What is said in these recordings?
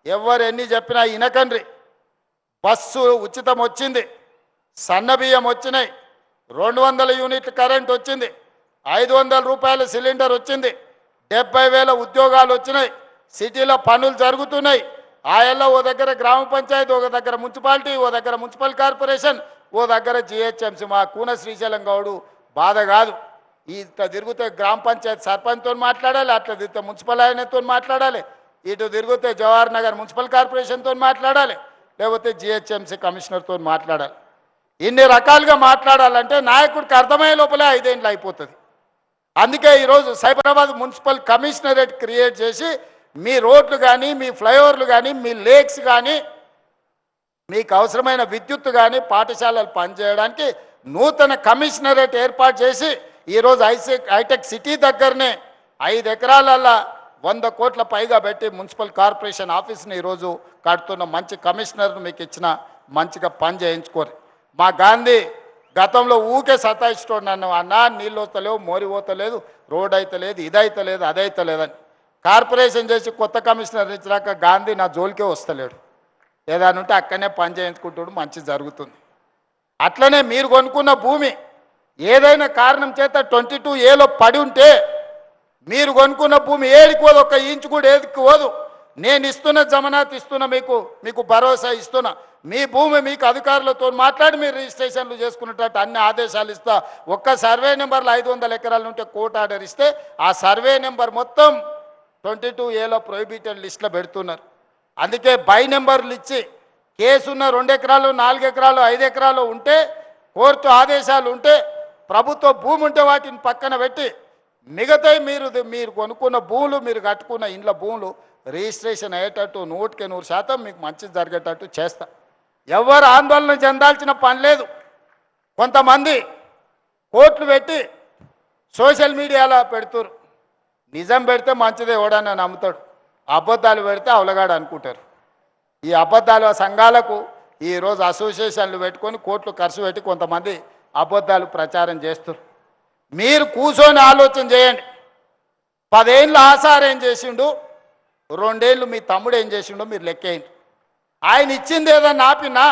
ఎవరు ఎన్ని చెప్పినా ఇనకండ్రి. బస్సు ఉచితం వచ్చింది, సన్నబియ్యం వచ్చినాయి, 200 యూనిట్ల కరెంట్ వచ్చింది, 500 రూపాయల సిలిండర్ వచ్చింది, 70,000 ఉద్యోగాలు వచ్చినాయి, సిటీలో పనులు జరుగుతున్నాయి. ఆయల్లో ఓ దగ్గర గ్రామ పంచాయతీ, ఒక దగ్గర మున్సిపాలిటీ, ఓ దగ్గర మున్సిపల్ కార్పొరేషన్, ఓ దగ్గర జిహెచ్ఎంసీ. మా కూన శ్రీశైలం గౌడు బాధ కాదు. ఇట్లా తిరిగితే గ్రామ పంచాయతీ సర్పంచ్తో మాట్లాడాలి, అట్లా తిరిగితే మున్సిపల్ ఆయనతో మాట్లాడాలి, ఇటు తిరిగితే జవహర్ నగర్ మున్సిపల్ కార్పొరేషన్తో మాట్లాడాలి, లేకపోతే జిహెచ్ఎంసీ కమిషనర్తో మాట్లాడాలి. ఇన్ని రకాలుగా మాట్లాడాలంటే నాయకుడికి అర్థమయ్యే లోపలే 5 ఏళ్ళు అయిపోతుంది. అందుకే ఈరోజు సైబరాబాద్ మున్సిపల్ కమిషనరేట్ క్రియేట్ చేసి మీ రోడ్లు కానీ, మీ ఫ్లైఓవర్లు కానీ, మీ లేక్స్ కానీ, మీకు అవసరమైన విద్యుత్ కానీ, పాఠశాలలు పనిచేయడానికి నూతన కమిషనరేట్ ఏర్పాటు చేసి ఈరోజు హైటెక్ సిటీ దగ్గరనే 5 ఎకరాలల్లో 100 కోట్ల పైగా పెట్టి మున్సిపల్ కార్పొరేషన్ ఆఫీస్ని ఈరోజు కడుతున్న మంచి కమిషనర్ను మీకు ఇచ్చిన, మంచిగా పని చేయించుకోరు. మా గాంధీ గతంలో ఊకే సతాయిస్తాడు నన్ను, అన్నా నీళ్ళు వస్తలేవు, మోరి పోతలేదు, రోడ్ అయితే లేదు, ఇదైతే లేదు, అదైతే లేదని. కార్పొరేషన్ చేసి కొత్త కమిషనర్ ఇచ్చినాక గాంధీ నా జోలికే వస్తలేడు. ఏదైనా ఉంటే అక్కడనే పని చేయించుకుంటాడు, మంచి జరుగుతుంది. అట్లనే మీరు కొనుక్కున్న భూమి ఏదైనా కారణం చేత 22A పడి ఉంటే, మీరు కొనుక్కున్న భూమి ఏడికి పోదు, 1 ఇంచు కూడా ఏదికి పోదు. నేను ఇస్తున్న జమనాత్ ఇస్తున్నా, మీకు భరోసా ఇస్తున్నా. మీ భూమి మీకు అధికారులతో మాట్లాడి మీరు రిజిస్ట్రేషన్లు చేసుకున్నట్టు అన్ని ఆదేశాలు ఇస్తా. ఒక్క సర్వే నెంబర్లు 500 ఎకరాలు ఉంటే కోర్టు ఆర్డర్ ఇస్తే ఆ సర్వే నెంబర్ మొత్తం 22A ప్రొహిబిటెడ్ లిస్టులో పెడుతున్నారు. అందుకే బై నెంబర్లు ఇచ్చి కేసున్న 2 ఎకరాలు, 4 ఎకరాలు, 5 ఎకరాలు ఉంటే, కోర్టు ఆదేశాలు ఉంటే, ప్రభుత్వ భూమి ఉంటే వాటిని పక్కన పెట్టి మిగతాయి మీరు కొనుక్కున్న భూములు, మీరు కట్టుకున్న ఇండ్ల భూములు రిజిస్ట్రేషన్ అయ్యేటట్టు 100% మీకు మంచి జరిగేటట్టు చేస్తా. ఎవరు ఆందోళన చెందాల్సిన పని లేదు. కొంతమంది కోర్టులు పెట్టి సోషల్ మీడియాలో పెడుతురు. నిజం పెడితే మంచిదే, ఎవడన్నా నమ్ముతాడు. అబద్ధాలు పెడితే అవలగాడు అనుకుంటారు. ఈ అబద్ధాల సంఘాలకు ఈరోజు అసోసియేషన్లు పెట్టుకొని కోట్లు ఖర్చు పెట్టి కొంతమంది అబద్ధాలు ప్రచారం చేస్తారు. మీరు కూర్చొని ఆలోచన చేయండి. 10 ఏళ్ళు ఆసారు ఏం చేసిండు, 2 ఏళ్ళు మీ తమ్ముడు ఏం చేసిండో మీరు లెక్కేయండి. ఆయన ఇచ్చింది ఏదన్నా ఆపినా,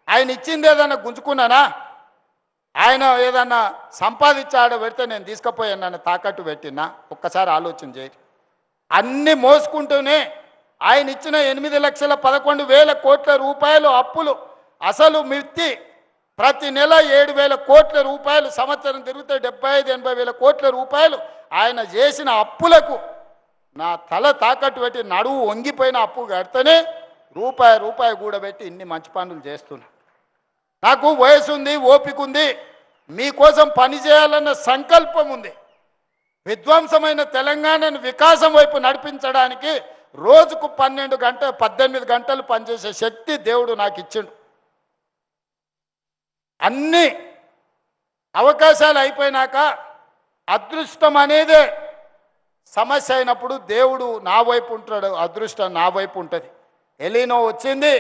ఆయన ఇచ్చింది ఏదన్నా గుంజుకున్నానా, ఆయన ఏదన్నా సంపాదించాడో పెడితే నేను తీసుకుపోయాను నన్ను తాకట్టు పెట్టినా, ఒక్కసారి ఆలోచన చేయండి. అన్నీ మోసుకుంటూనే ఆయన ఇచ్చిన 8,11,000 కోట్ల రూపాయలు అప్పులు, అసలు మిర్తి ప్రతి నెల 7,000 కోట్ల రూపాయలు, సంవత్సరం తిరిగితే 75,000-80,000 కోట్ల రూపాయలు ఆయన చేసిన అప్పులకు నా తల తాకట్టు పెట్టి నడువు వంగిపోయిన అప్పు కడితేనే రూపాయి కూడబెట్టి ఇన్ని మంచి పనులు చేస్తున్నా. నాకు వయసు ఉంది, ఓపిక ఉంది, మీకోసం పని చేయాలన్న సంకల్పం ఉంది. విధ్వంసమైన తెలంగాణను వికాసం వైపు నడిపించడానికి రోజుకు 18 గంటలు పనిచేసే శక్తి దేవుడు నాకు ఇచ్చిండు. అన్ని అవకాశాలు అయిపోయినాక అదృష్టం అనేదే సమస్య అయినప్పుడు దేవుడు నా వైపు ఉంటాడు, అదృష్టం నా వైపు ఉంటుంది. ఎలీనో వచ్చింది,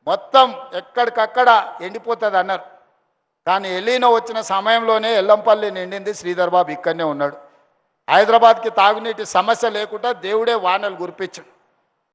మొత్తం ఎక్కడికక్కడ ఎండిపోతుంది అన్నారు. కానీ ఎలీనో వచ్చిన సమయంలోనే ఎల్లంపల్లి నిండింది, శ్రీధర్ బాబు ఇక్కడనే ఉన్నాడు. హైదరాబాద్కి తాగునీటి సమస్య లేకుండా దేవుడే వానలు కురిపించాడు.